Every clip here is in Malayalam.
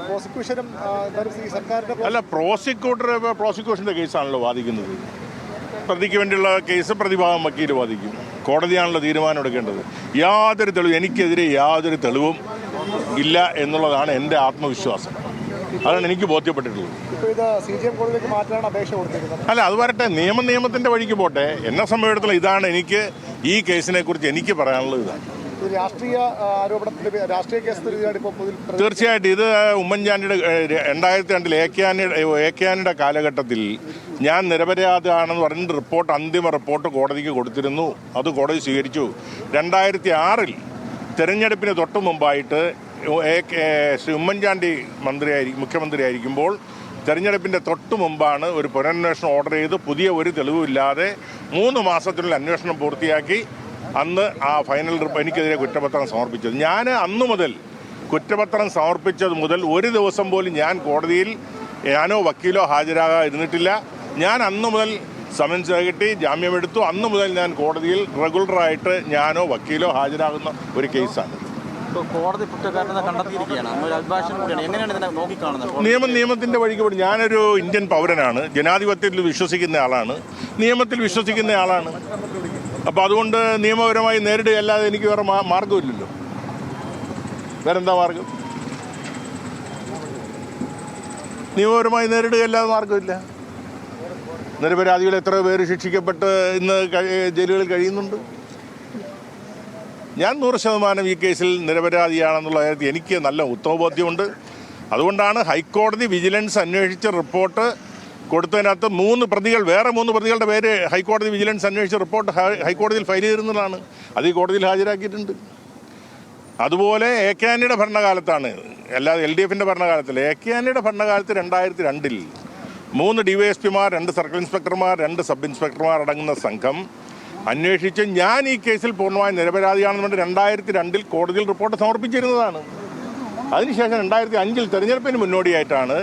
പ്രോസിക്യൂഷനും സർക്കാരിന്റെ അല്ല, പ്രോസിക്യൂഷൻ്റെ കേസാണല്ലോ വാദിക്കുന്നത്. പ്രതിക്ക് വേണ്ടിയുള്ള കേസ് പ്രതിഭാഗം വക്കീൽ വാദിക്കും. കോടതിയാണല്ലോ തീരുമാനം എടുക്കേണ്ടത്. എനിക്കെതിരെ യാതൊരു തെളിവും ഇല്ല എന്നുള്ളതാണ് എൻ്റെ ആത്മവിശ്വാസം. അതാണ് എനിക്ക് ബോധ്യപ്പെട്ടിട്ടുള്ളത്. അല്ല, അത് വരട്ടെ, നിയമത്തിൻ്റെ വഴിക്ക് പോട്ടെ. എന്നെ സംബന്ധിച്ചിടത്തോളം ഇതാണ് എനിക്ക് ഈ കേസിനെ കുറിച്ച് എനിക്ക് പറയാനുള്ളത്. ഇതാണ് തീർച്ചയായിട്ടും. ഇത് ഉമ്മൻചാണ്ടിയുടെ 2002 ഏക്യാനിയുടെ കാലഘട്ടത്തിൽ ഞാൻ നിരപരാധിയാണെന്ന് പറഞ്ഞിട്ട് അന്തിമ റിപ്പോർട്ട് കോടതിക്ക് കൊടുത്തിരുന്നു. അത് കോടതി സ്വീകരിച്ചു. 2006 തെരഞ്ഞെടുപ്പിന് തൊട്ട് മുമ്പായിട്ട് ശ്രീ ഉമ്മൻചാണ്ടി മുഖ്യമന്ത്രിയായിരിക്കുമ്പോൾ തെരഞ്ഞെടുപ്പിൻ്റെ തൊട്ട് മുമ്പാണ് ഒരു പുനരന്വേഷണം ഓർഡർ ചെയ്ത് പുതിയ ഒരു തെളിവുമില്ലാതെ 3 മാസത്തിനുള്ളിൽ അന്വേഷണം പൂർത്തിയാക്കി അന്ന് ആ ഫൈനൽ എനിക്കെതിരെ കുറ്റപത്രം സമർപ്പിച്ചത്. ഞാൻ അന്നു മുതൽ കുറ്റപത്രം സമർപ്പിച്ചത് മുതൽ ഒരു ദിവസം പോലും ഞാൻ കോടതിയിൽ ഞാനോ വക്കീലോ ഹാജരാകാതിരുന്നിട്ടില്ല. ഞാൻ അന്നു മുതൽ സമൻസ് കിട്ടി, ജാമ്യമെടുത്തു. അന്നു മുതൽ ഞാൻ കോടതിയിൽ റെഗുലറായിട്ട് ഞാനോ വക്കീലോ ഹാജരാകുന്ന ഒരു കേസാണ്. കോടതി കുറ്റക്കാരനെ കണ്ടെത്തിയിരിക്കുകയാണ്. നിയമത്തിന്റെ വഴിക്ക് പോയി. ഞാനൊരു ഇന്ത്യൻ പൗരനാണ്, ജനാധിപത്യത്തിൽ വിശ്വസിക്കുന്ന ആളാണ്, നിയമത്തിൽ വിശ്വസിക്കുന്ന ആളാണ്. അപ്പോൾ അതുകൊണ്ട് നിയമപരമായി നേരിടുക അല്ലാതെ എനിക്ക് വേറെ മാർഗമില്ലല്ലോ. വേറെന്താ മാർഗം? നിയമപരമായി നേരിടുക അല്ലാതെ മാർഗമില്ല. നിരപരാധികൾ എത്ര പേര് ശിക്ഷിക്കപ്പെട്ട് ഇന്ന് ജയിലുകളിൽ കഴിയുന്നുണ്ട്. ഞാൻ 100% ഈ കേസിൽ നിരപരാധിയാണെന്നുള്ള കാര്യത്തിൽ എനിക്ക് നല്ല ഉത്തമബോധ്യമുണ്ട്. അതുകൊണ്ടാണ് ഹൈക്കോടതി വിജിലൻസ് അന്വേഷിച്ച റിപ്പോർട്ട് കൊടുത്തതിനകത്ത് 3 പ്രതികൾ, വേറെ 3 പ്രതികളുടെ പേര് ഹൈക്കോടതി വിജിലൻസ് അന്വേഷിച്ച റിപ്പോർട്ട് ഹൈക്കോടതിയിൽ ഫയൽ ചെയ്തിരുന്നതാണ്. അത് ഈ കോടതിയിൽ ഹാജരാക്കിയിട്ടുണ്ട്. അതുപോലെ ഏക്യാനിയുടെ ഭരണകാലത്താണ്, അല്ലാതെ LDFന്റെ ഭരണകാലത്തിൽ. ഏക്യാനിയുടെ ഭരണകാലത്ത് 2002 3 DYSPമാർ, 2 സർക്കിൾ ഇൻസ്പെക്ടർമാർ, 2 സബ് ഇൻസ്പെക്ടർമാർ അടങ്ങുന്ന സംഘം അന്വേഷിച്ച് ഞാൻ ഈ കേസിൽ പൂർണ്ണമായും നിരപരാധിയാണെന്ന് 2002 കോടതിയിൽ റിപ്പോർട്ട് സമർപ്പിച്ചിരുന്നതാണ്. അതിനുശേഷം 2005 തെരഞ്ഞെടുപ്പിന് മുന്നോടിയായിട്ടാണ്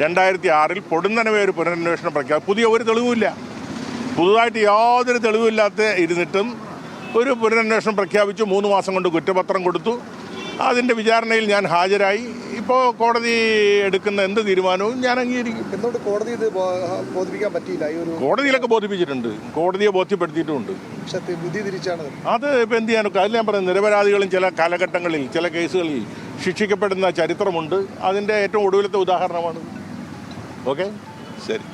2006 പൊടുന്നനവേ ഒരു പുനരന്വേഷണം പ്രഖ്യാപിച്ചു. പുതിയ ഒരു തെളിവുമില്ല, പുതുതായിട്ട് യാതൊരു തെളിവില്ലാത്ത ഇരുന്നിട്ടും ഒരു പുനരന്വേഷണം പ്രഖ്യാപിച്ചു. 3 മാസം കൊണ്ട് കുറ്റപത്രം കൊടുത്തു. അതിൻ്റെ വിചാരണയിൽ ഞാൻ ഹാജരായി. ഇപ്പോൾ കോടതി എടുക്കുന്ന എന്ത് തീരുമാനവും ഞാൻ അംഗീകരിക്കും. എന്തുകൊണ്ട് കോടതി ഇത് ബോധിപ്പിക്കാൻ പറ്റിയില്ല? കോടതിയിലൊക്കെ ബോധിപ്പിച്ചിട്ടുണ്ട്, കോടതിയെ ബോധ്യപ്പെടുത്തിയിട്ടുമുണ്ട്. ബുദ്ധി തിരിച്ചാണ് അത് ഇപ്പോൾ എന്ത് ചെയ്യാനൊക്കെ. അതിൽ ഞാൻ പറയുന്നത്, നിരപരാധികളും ചില കാലഘട്ടങ്ങളിൽ ചില കേസുകളിൽ ശിക്ഷിക്കപ്പെടുന്ന ചരിത്രമുണ്ട്. അതിൻ്റെ ഏറ്റവും ഒടുവിലത്തെ ഉദാഹരണമാണ്. ഓക്കെ, ശരി.